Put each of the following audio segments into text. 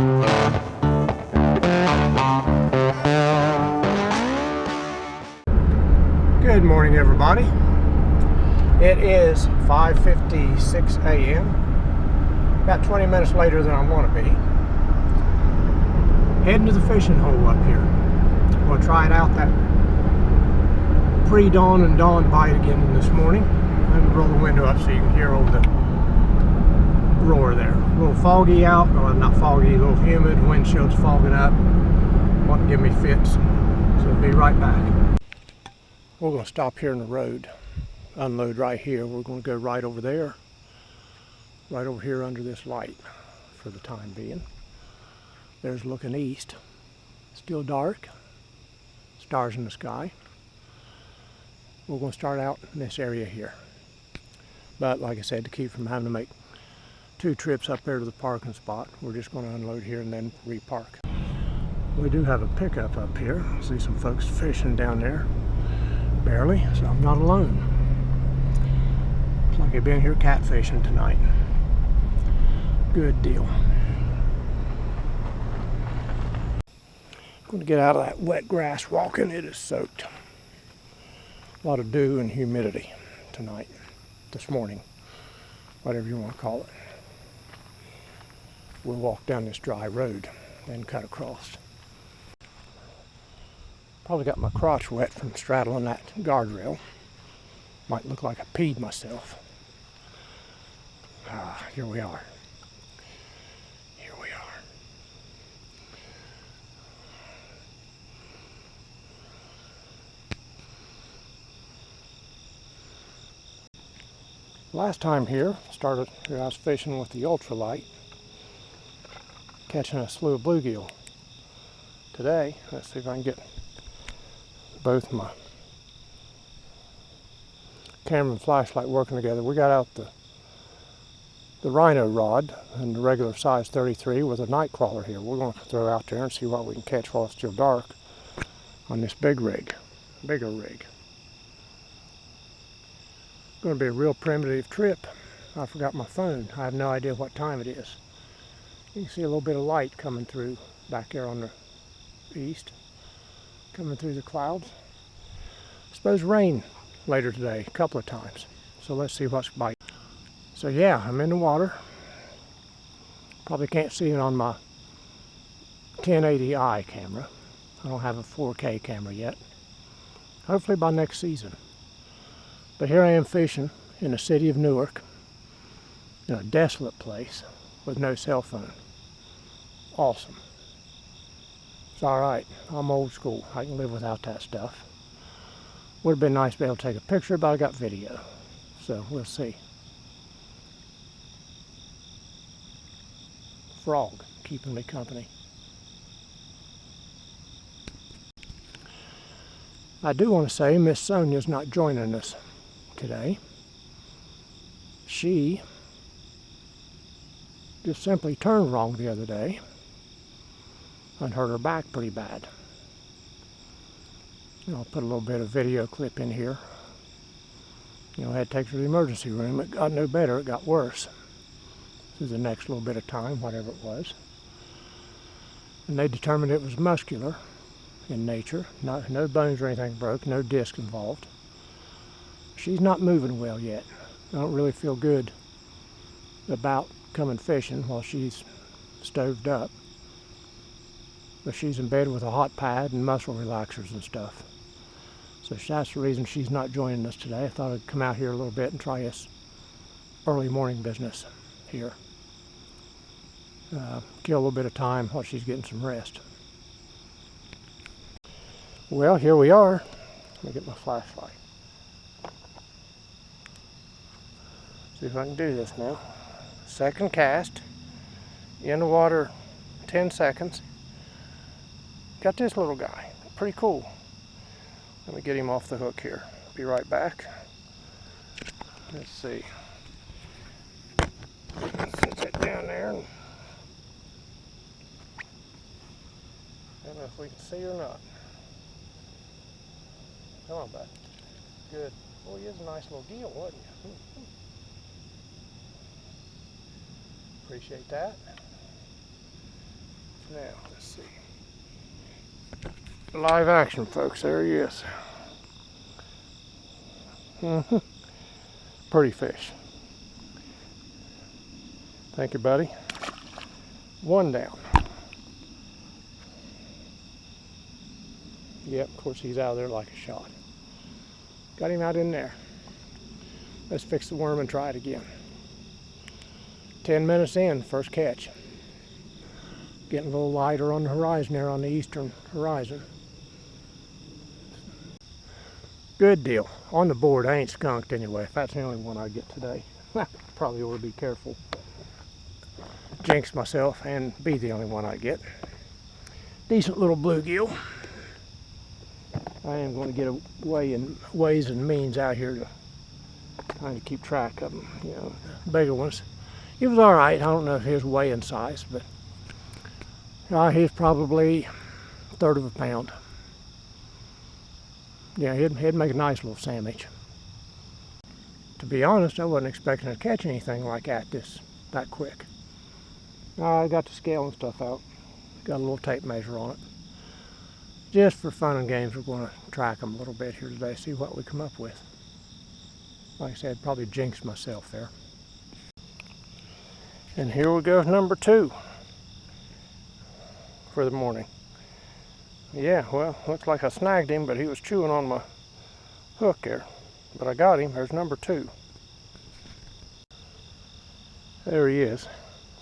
Good morning, everybody. It is 5:56 a.m. About 20 minutes later than I want to be. Heading to the fishing hole up here. We'll try it out, that pre-dawn and dawn bite again this morning. I'm going to roll the window up so you can hear over the roar there. A little foggy out, well, not foggy, a little humid, windshield's fogging up. Want to give me fits, so I'll be right back. We're going to stop here in the road, unload right here. We're going to go right over there, right over here under this light for the time being. There's looking east, still dark, stars in the sky. We're going to start out in this area here. But like I said, to keep from having to make 2 trips up there to the parking spot, we're just going to unload here and then repark. We do have a pickup up here. See some folks fishing down there. Barely, so I'm not alone. Looks like they've been here catfishing tonight. Good deal. I'm going to get out of that wet grass walking. It is soaked. A lot of dew and humidity tonight, this morning, whatever you want to call it. We'll walk down this dry road and cut across. Probably got my crotch wet from straddling that guardrail. Might look like I peed myself. Here we are. Here we are. Last time here, I was fishing with the ultralight, catching a slew of bluegill. Today, let's see if I can get both my camera and flashlight working together. We got out the rhino rod and the regular size 33 with a night crawler here. We're going to throw out there and see what we can catch while it's still dark on this bigger rig. Going to be a real primitive trip. I forgot my phone. I have no idea what time it is. You can see a little bit of light coming through back there on the east, coming through the clouds. I suppose rain later today, a couple of times. So let's see what's biting. So yeah, I'm in the water. Probably can't see it on my 1080i camera. I don't have a 4K camera yet. Hopefully by next season. But here I am fishing in the city of Newark, in a desolate place with no cell phone. Awesome. It's alright. I'm old school. I can live without that stuff. Would have been nice to be able to take a picture, but I got video. So we'll see. Frog keeping me company. I do want to say Miss Sonia's not joining us today. She just simply turned wrong the other day and hurt her back pretty bad. I'll put a little bit of video clip in here. I had to take her to the emergency room. It got no better, it got worse. Through the next little bit of time, whatever it was. And they determined it was muscular in nature. No bones or anything broke, no disc involved. She's not moving well yet. I don't really feel good about coming fishing while she's stoved up. But she's in bed with a hot pad and muscle relaxers and stuff. So that's the reason she's not joining us today. I thought I'd come out here a little bit and try this early morning business here. Kill a little bit of time while she's getting some rest. Well, here we are. Let me get my flashlight. See if I can do this now. Second cast. In the water 10 seconds. Got this little guy. Pretty cool. Let me get him off the hook here. Be right back. Let's see. Set that down there. And I don't know if we can see or not. Come on, bud. Good. Well, he is a nice little gill, wasn't you? Appreciate that. Now, let's see. Live action, folks. There he is. Pretty fish. Thank you, buddy. One down. Yep, of course he's out of there like a shot. Got him out in there. Let's fix the worm and try it again. 10 minutes in, first catch. Getting a little lighter on the horizon there, on the eastern horizon. Good deal. On the board, I ain't skunked anyway. If that's the only one I get today. Probably ought to be careful. Jinx myself and be the only one I get. Decent little bluegill. I am going to get away in ways and means out here to kind of keep track of them. You know, the bigger ones. He was all right. I don't know his weighing size, but he's probably a third of a pound. Yeah, he'd make a nice little sandwich. To be honest, I wasn't expecting to catch anything like that quick. I got the scale and stuff out. Got a little tape measure on it. Just for fun and games, we're going to track them a little bit here today, see what we come up with. Like I said, probably jinxed myself there. And here we go, number 2 for the morning. Yeah, well, looks like I snagged him, but he was chewing on my hook there. But I got him. There's number 2. There he is,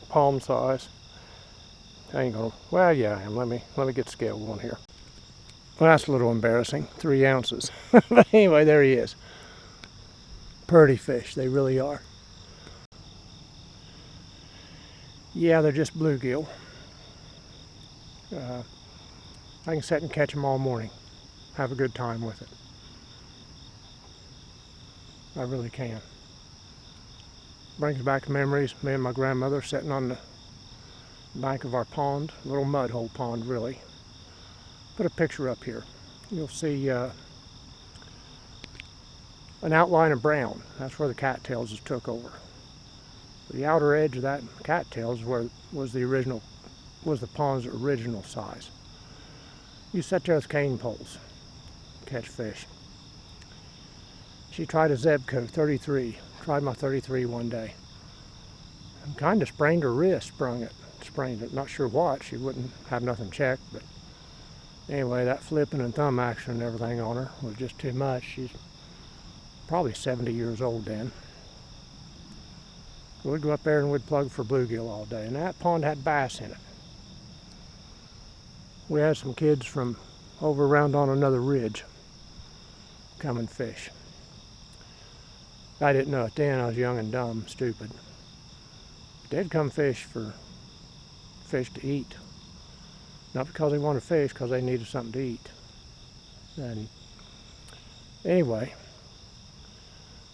palm size. I ain't gonna. Well, yeah, I am. Let me get the scale going here. Well, that's a little embarrassing. 3 ounces. But anyway, there he is. Pretty fish, they really are. Yeah, they're just bluegill. I can sit and catch them all morning. Have a good time with it. I really can. Brings back memories. Me and my grandmother sitting on the bank of our pond, a little mud hole pond really. Put a picture up here. You'll see an outline of brown. That's where the cattails has took over. The outer edge of that cattails was the pond's original size. You sit there with cane poles, catch fish. She tried a Zebco 33. Tried my 33 one day. And kind of sprained her wrist, sprained it. Not sure what. She wouldn't have nothing checked, but anyway, that flipping and thumb action and everything on her was just too much. She's probably 70 years old then. We'd go up there and we'd plug for bluegill all day, and that pond had bass in it. We had some kids from over around on another ridge come and fish. I didn't know it then. I was young and dumb, stupid. They'd come fish for fish to eat. Not because they wanted fish, because they needed something to eat. And anyway,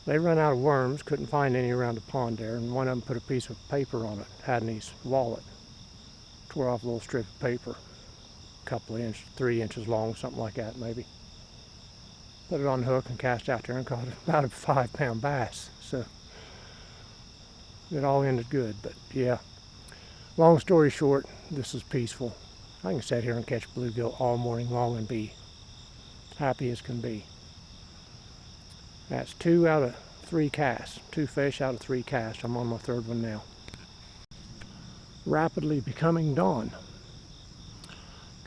they run out of worms, couldn't find any around the pond there, and one of them put a piece of paper on it, had in his wallet. Tore off a little strip of paper, a couple of inches, 3 inches long, something like that maybe. Put it on the hook and cast out there and caught about a 5-pound bass. So it all ended good, but yeah. Long story short, this is peaceful. I can sit here and catch bluegill all morning long and be happy as can be. That's 2 out of 3 casts. 2 fish out of 3 casts. I'm on my 3rd one now. Rapidly becoming dawn.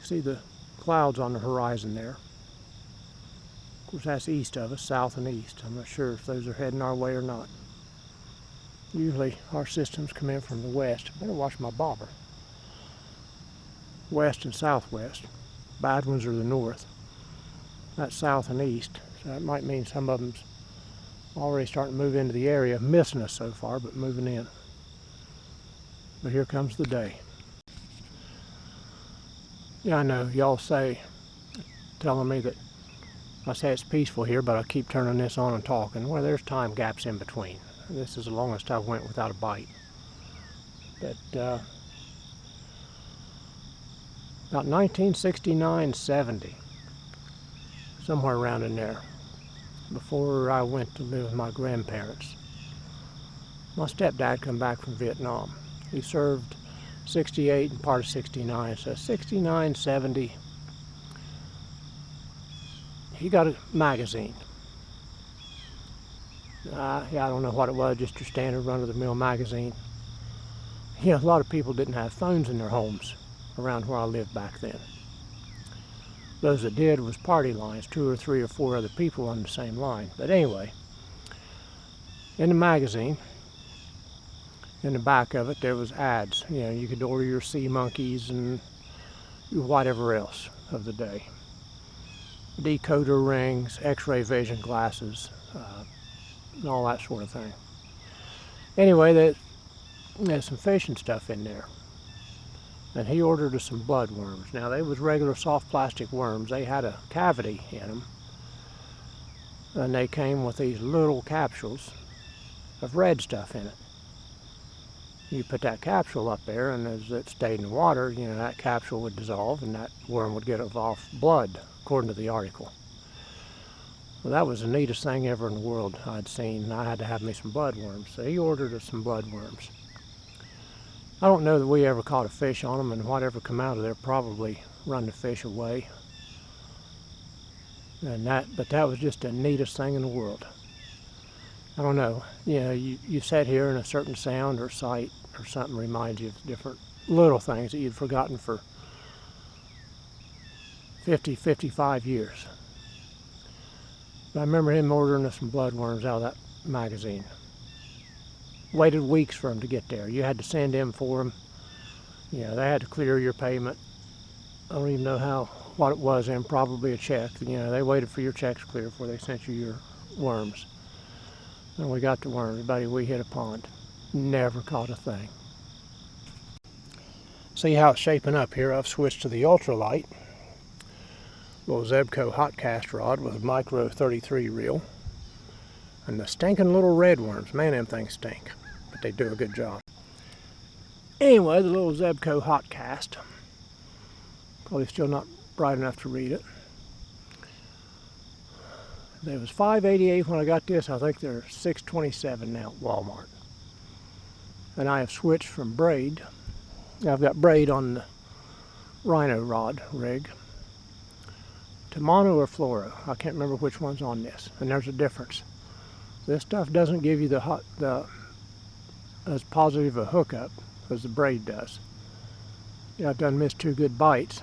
See the clouds on the horizon there. Of course, that's east of us, south and east. I'm not sure if those are heading our way or not. Usually our systems come in from the west. I better watch my bobber. West and southwest. Bad ones are the north. That's south and east. So that might mean some of them's already starting to move into the area, missing us so far, but moving in. But here comes the day. Yeah, I know, y'all say, telling me that I say it's peaceful here, but I keep turning this on and talking. Well, there's time gaps in between. This is the longest I've went without a bite. But about 1969-70, somewhere around in there, before I went to live with my grandparents. My stepdad come back from Vietnam. He served 68 and part of 69, so 69, 70. He got a magazine. Yeah, I don't know what it was, just your standard run-of-the-mill magazine. Yeah, a lot of people didn't have phones in their homes around where I lived back then. Those that did was party lines, 2 or 3 or 4 other people on the same line. But anyway, in the magazine, in the back of it, there was ads. You know, you could order your sea monkeys and whatever else of the day. Decoder rings, x-ray vision glasses, and all that sort of thing. Anyway, there's some fishing stuff in there. And he ordered us some blood worms. Now, they was regular soft plastic worms. They had a cavity in them. And they came with these little capsules of red stuff in it. You put that capsule up there, and as it stayed in the water, you know, that capsule would dissolve and that worm would get off blood, according to the article. Well, that was the neatest thing ever in the world I'd seen. I had to have me some blood worms. So he ordered us some blood worms. I don't know that we ever caught a fish on them, and whatever come out of there probably run the fish away. But that was just the neatest thing in the world. I don't know, you know, you sat here and a certain sound or sight or something reminds you of different little things that you'd forgotten for 50, 55 years. But I remember him ordering us some blood worms out of that magazine. Waited weeks for them to get there. You had to send in for them. You know, they had to clear your payment. I don't even know what it was in, probably a check. You know, they waited for your checks to clear before they sent you your worms. And we got the worms, buddy. We hit a pond. Never caught a thing. See how it's shaping up here. I've switched to the ultralight. Little Zebco hot cast rod with a micro 33 reel. And the stinking little red worms. Man, them things stink. But they do a good job. Anyway, the little Zebco hot cast. Probably still not bright enough to read it. There was $5.88 when I got this. I think they're $6.27 now at Walmart. And I have switched from braid. I've got braid on the rhino rod rig to mono or fluoro. I can't remember which one's on this. And there's a difference. This stuff doesn't give you as positive a hookup as the braid does. Yeah, I've done missed 2 good bites.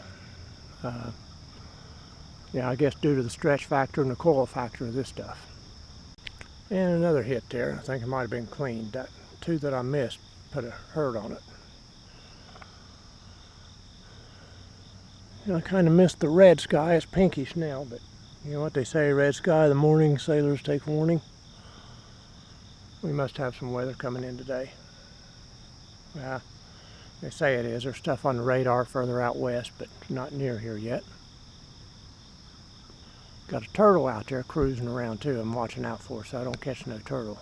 Yeah, I guess due to the stretch factor and the coil factor of this stuff. And another hit there. I think it might have been cleaned. That 2 that I missed put a hurt on it. You know, I kind of missed the red sky. It's pinkish now, but you know what they say, red sky in the morning, sailors take warning. We must have some weather coming in today. Yeah, they say it is. There's stuff on the radar further out west, but not near here yet. Got a turtle out there cruising around too. I'm watching out for, so I don't catch no turtle.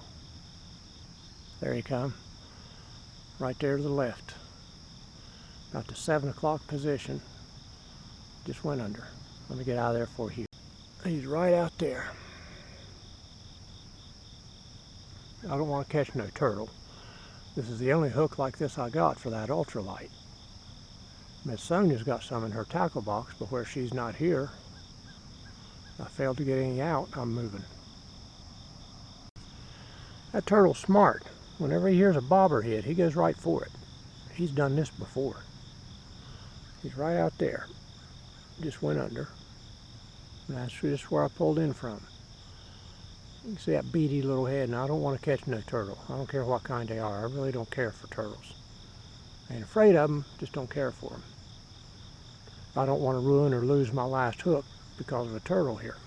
There he come. Right there to the left. About the 7 o'clock position. Just went under. Let me get out of there for you. He's right out there. I don't want to catch no turtle. This is the only hook like this I got for that ultralight. Miss Sonia's got some in her tackle box, but where she's not here, I failed to get any out. I'm moving. That turtle's smart. Whenever he hears a bobber hit, he goes right for it. He's done this before. He's right out there. Just went under. And that's just where I pulled in from. You can see that beady little head. Now, I don't want to catch no turtle. I don't care what kind they are. I really don't care for turtles. I ain't afraid of them, just don't care for them. I don't want to ruin or lose my last hook because of a turtle here.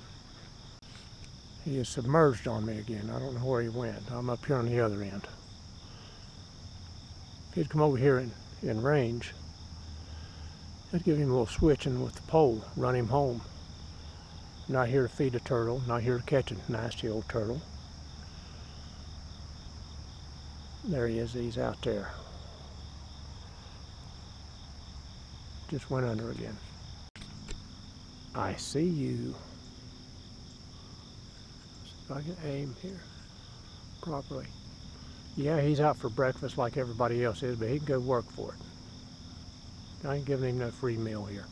He is submerged on me again. I don't know where he went. I'm up here on the other end. If he'd come over here in range, I'd give him a little switching with the pole, run him home. Not here to feed a turtle, not here to catch a nasty old turtle. There he is, he's out there. Just went under again. I see you. See if I can aim here properly. Yeah, he's out for breakfast like everybody else is, but he can go work for it. I ain't giving him no free meal here.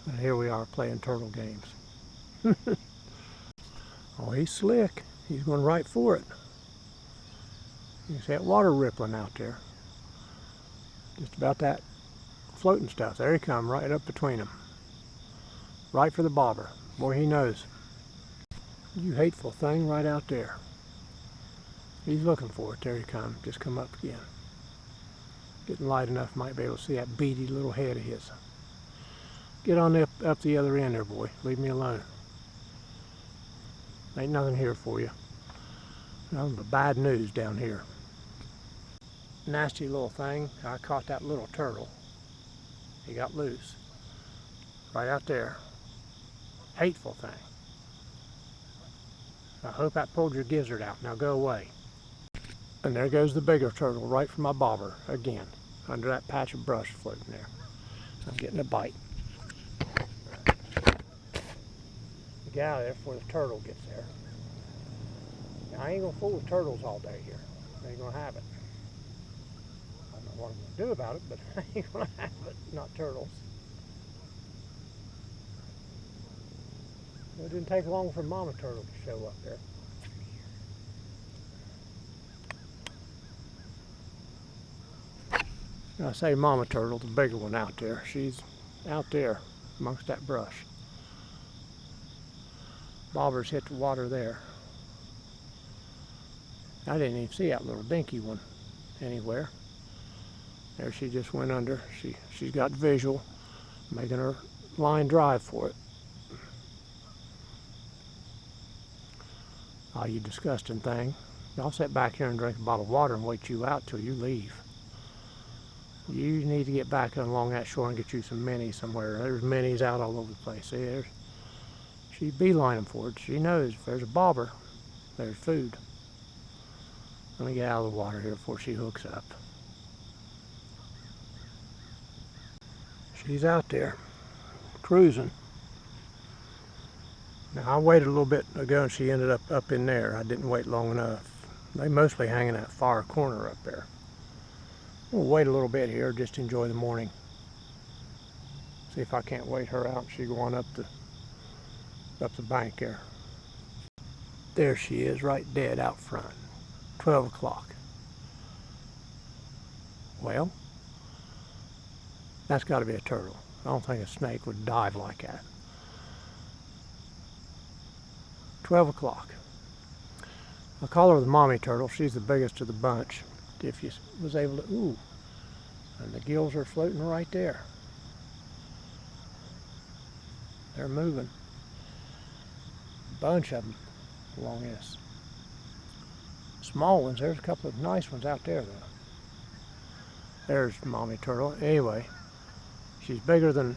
And here we are playing turtle games. Oh, he's slick. He's going right for it. You see that water rippling out there. Just about that floating stuff. There he come, right up between them. Right for the bobber. Boy, he knows. You hateful thing, right out there. He's looking for it. There he comes. Just come up again. Getting light enough, might be able to see that beady little head of his. Get on up the other end there, boy. Leave me alone. Ain't nothing here for you. Nothing but bad news down here. Nasty little thing. I caught that little turtle. He got loose. Right out there. Hateful thing. I hope that pulled your gizzard out. Now go away. And there goes the bigger turtle right for my bobber again. Under that patch of brush floating there. I'm getting a bite. Get out of there before the turtle gets there. Now, I ain't gonna fool with turtles all day here. I ain't gonna have it. I don't know what I'm gonna do about it, but I ain't gonna have it. Not turtles. It didn't take long for Mama Turtle to show up there. I say Mama Turtle, the bigger one out there. She's out there amongst that brush. Bobbers hit the water there. I didn't even see that little dinky one anywhere. There she just went under. She's got visual, making her line drive for it. Oh, you disgusting thing. I'll sit back here and drink a bottle of water and wait you out till you leave. You need to get back along that shore and get you some minis somewhere. There's minis out all over the place. See, she's beelining for it. She knows if there's a bobber, there's food. Let me get out of the water here before she hooks up. She's out there, cruising. Now, I waited a little bit ago and she ended up in there. I didn't wait long enough. They mostly hang in that far corner up there. We'll wait a little bit here, just enjoy the morning. See if I can't wait her out. She's going up the bank there. There she is, right dead out front. 12 o'clock. Well, that's got to be a turtle. I don't think a snake would dive like that. 12 o'clock. I call her the mommy turtle. She's the biggest of the bunch. If you was able to, ooh, and the gills are floating right there. They're moving. A bunch of them along this. Small ones, there's a couple of nice ones out there though. There's mommy turtle. Anyway, she's bigger than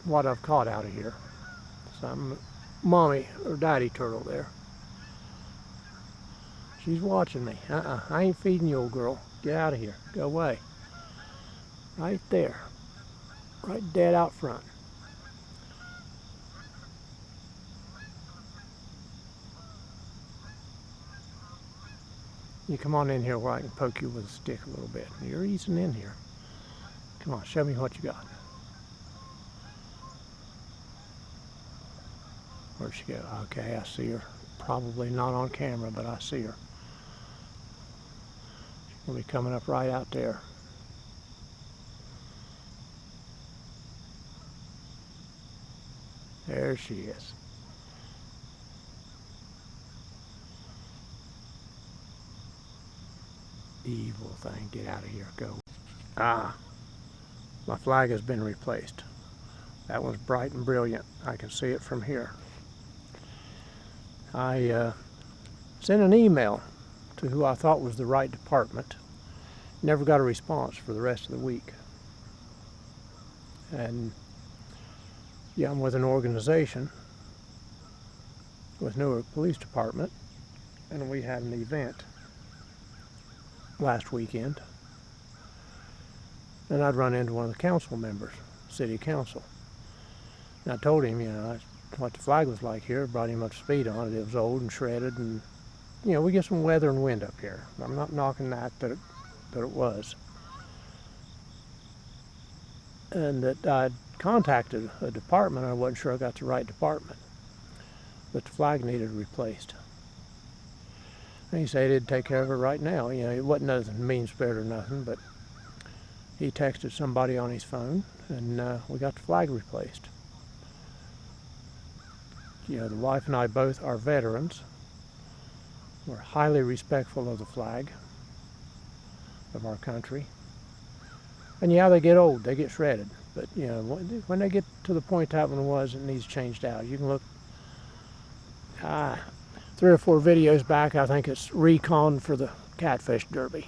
what I've caught out of here. Some mommy or daddy turtle there. She's watching me. I ain't feeding you, old girl. Get out of here. Go away. Right there. Right dead out front. You come on in here where I can poke you with a stick a little bit. You're easing in here. Come on, show me what you got. Where'd she go? Okay, I see her. Probably not on camera, but I see her. She'll be coming up right out there. There she is. Evil thing, get out of here, go. Ah, my flag has been replaced. That one's bright and brilliant. I can see it from here. I sent an email to who I thought was the right department. Never got a response for the rest of the week. And yeah, I'm with an organization with Newark Police Department, and we had an event last weekend, and I'd run into one of the council members, city council. And I told him, you know, what the flag was like here, brought him up to speed on it. It was old and shredded, and, you know, we get some weather and wind up here. I'm not knocking that, but but it was. And that I'd contacted a department. I wasn't sure I got the right department, but the flag needed replaced. And he said he'd take care of it right now. You know, it wasn't nothing mean-spirited or nothing, but he texted somebody on his phone, and we got the flag replaced. You know, the wife and I both are veterans. We're highly respectful of the flag of our country. And yeah, they get old, they get shredded. But you know, when they get to the point that one was, it needs changed out. You can look 3 or 4 videos back. I think it's recon for the catfish derby.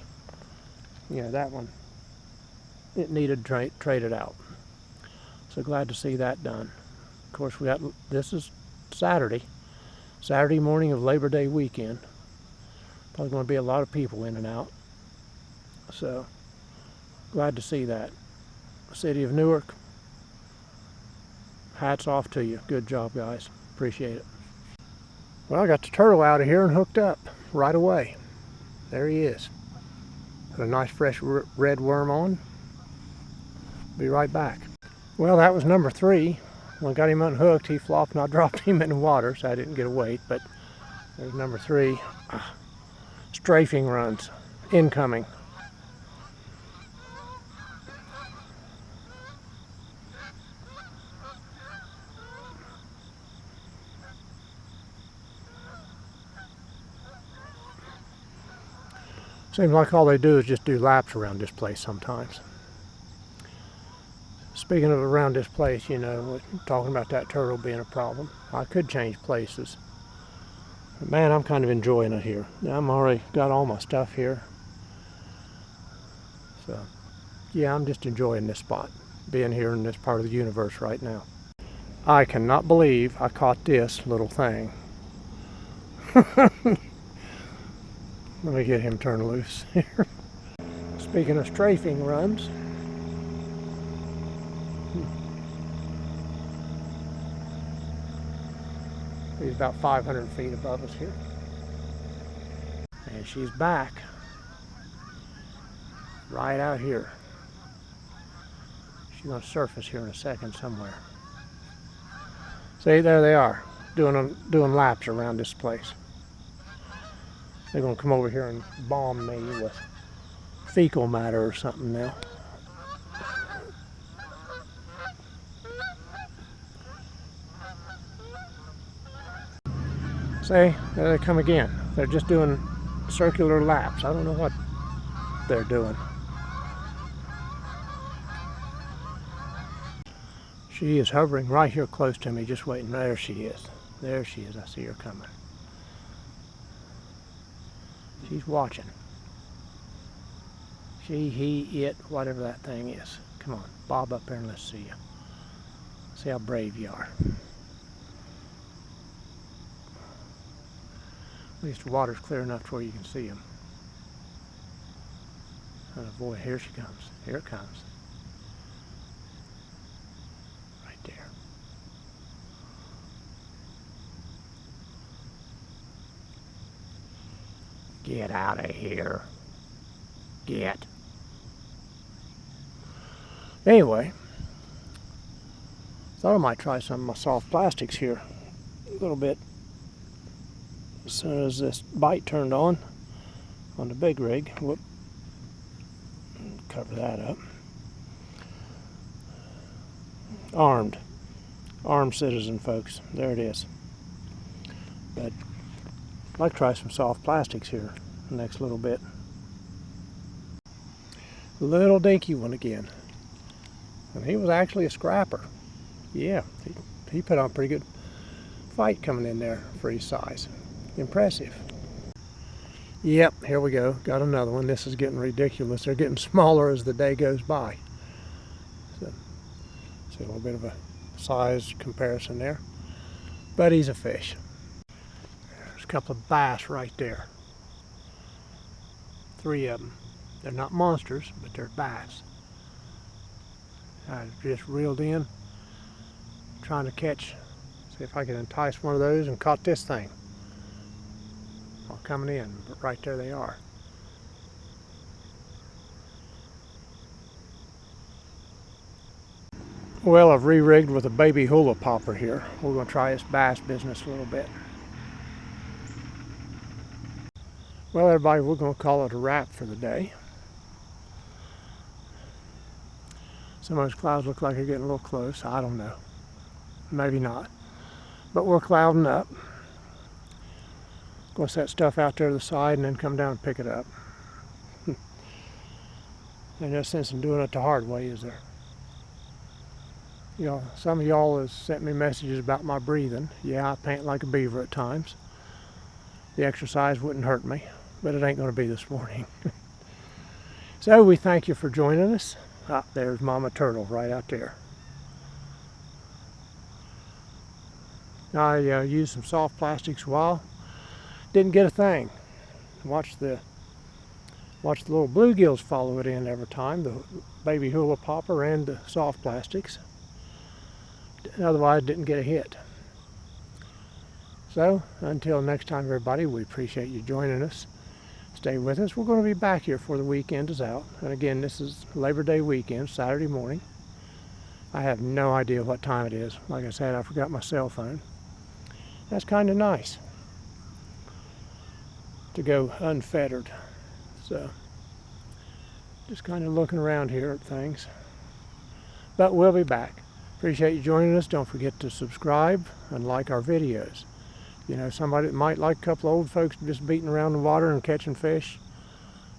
You know, that one, it needed traded out. So glad to see that done. Of course, this is Saturday morning of Labor Day weekend. Probably going to be a lot of people in and out. So glad to see that. City of Newark, hats off to you. Good job, guys. Appreciate it. Well, I got the turtle out of here and hooked up right away. There he is. Put a nice fresh red worm on. Be right back. Well, that was number 3. When I got him unhooked, he flopped and I dropped him in the water, so I didn't get a weight, but there's number 3. Strafing runs, incoming. Seems like all they do is just do laps around this place sometimes. Speaking of around this place, you know, talking about that turtle being a problem, I could change places. But man, I'm kind of enjoying it here. I'm already got all my stuff here. So, yeah, I'm just enjoying this spot, being here in this part of the universe right now. I cannot believe I caught this little thing. Let me get him turned loose here. Speaking of strafing runs, he's about 500 feet above us here. And she's back right out here. She's going to surface here in a second somewhere. See, there they are, doing laps around this place. They're going to come over here and bomb me with fecal matter or something now. See, there they come again. They're just doing circular laps. I don't know what they're doing. She is hovering right here close to me, just waiting. There she is. There she is. I see her coming. She's watching. She, he, it, whatever that thing is. Come on, bob up there and let's see you. See how brave you are. At least the water's clear enough to where you can see them. Oh boy, here she comes. Here it comes. Right there. Get out of here. Get. Anyway, thought I might try some of my soft plastics here a little bit. As soon as this bite turned on the big rig, whoop, cover that up. Armed citizen, folks. There it is. But I'd like to try some soft plastics here the next little bit. Little dinky one again. And he was actually a scrapper. Yeah, he put on a pretty good fight coming in there for his size. Impressive. Yep, here we go. Got another one. This is getting ridiculous. They're getting smaller as the day goes by. So, see a little bit of a size comparison there. But he's a fish. There's a couple of bass right there. 3 of them. They're not monsters, but they're bass. I just reeled in, trying to catch, see if I can entice one of those, and caught this thing while coming in, but right there they are. Well, I've re-rigged with a baby hula popper here. We're going to try this bass business a little bit. Well, everybody, we're going to call it a wrap for the day. Some of those clouds look like they're getting a little close. I don't know. Maybe not. But we're clouding up. Going to set stuff out there to the side and then come down and pick it up. There's no sense in doing it the hard way, is there? You know, some of y'all have sent me messages about my breathing. Yeah, I pant like a beaver at times. The exercise wouldn't hurt me, but it ain't going to be this morning. So we thank you for joining us. Ah, there's Mama Turtle right out there. I used some soft plastics a while. Didn't get a thing. Watch the little bluegills follow it in every time, the baby hula popper and the soft plastics. Otherwise, didn't get a hit. So, until next time, everybody, we appreciate you joining us. Stay with us. We're going to be back here before the weekend is out. And again, this is Labor Day weekend, Saturday morning. I have no idea what time it is. Like I said, I forgot my cell phone. That's kind of nice to go unfettered. So, just kind of looking around here at things. But we'll be back. Appreciate you joining us. Don't forget to subscribe and like our videos. You know, somebody that might like a couple of old folks just beating around the water and catching fish.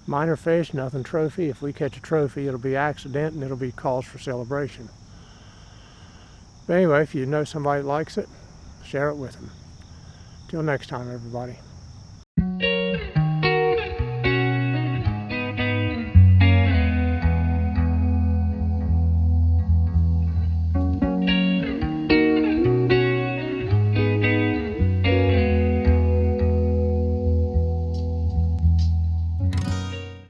Minor fish, nothing trophy. If we catch a trophy, it'll be accident and it'll be cause for celebration. But anyway, if you know somebody that likes it, share it with them. Till next time, everybody.